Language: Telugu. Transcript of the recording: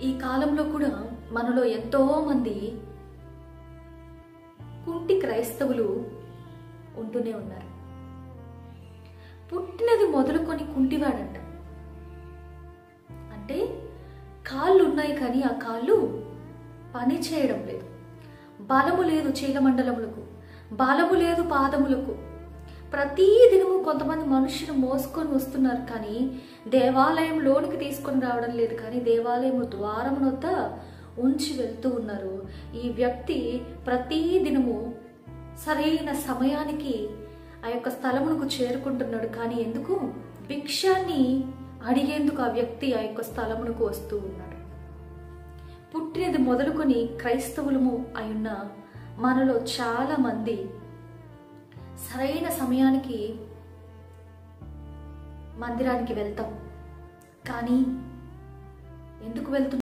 ఈ కాలంలో కూడా మనలో ఎంతో మంది కుంటి క్రైస్తవులు ఉంటూనే ఉన్నారు. పుట్టినది మొదలుకొని కుంటివాడంట. అంటే కాళ్ళు ఉన్నాయి కానీ ఆ కాళ్ళు పని చేయడం లేదు. బలము లేదు చీలమండలములకు, బలము లేదు పాదములకు. ప్రతి దినము కొంతమంది మనుషులు మోసుకొని వస్తున్నారు కానీ దేవాలయంలోనికి తీసుకొని రావడం లేదు, కానీ దేవాలయం ద్వారమునొద్ద ఉంచి వెళ్తూ ఉన్నారు. ఈ వ్యక్తి ప్రతి దినము సరైన సమయానికి ఆ యొక్క స్థలమునకు చేరుకుంటున్నాడు. కానీ ఎందుకు? భిక్షాన్ని అడిగేందుకు ఆ వ్యక్తి ఆ యొక్క స్థలమునకు వస్తూ ఉన్నాడు. పుట్టినది మొదలుకొని క్రైస్తవులము అయున్న మనలో చాలా మంది సరైన సమయానికి మందిరానికి వెళ్తాం, కానీ ఎందుకు వెళ్తున్నాం?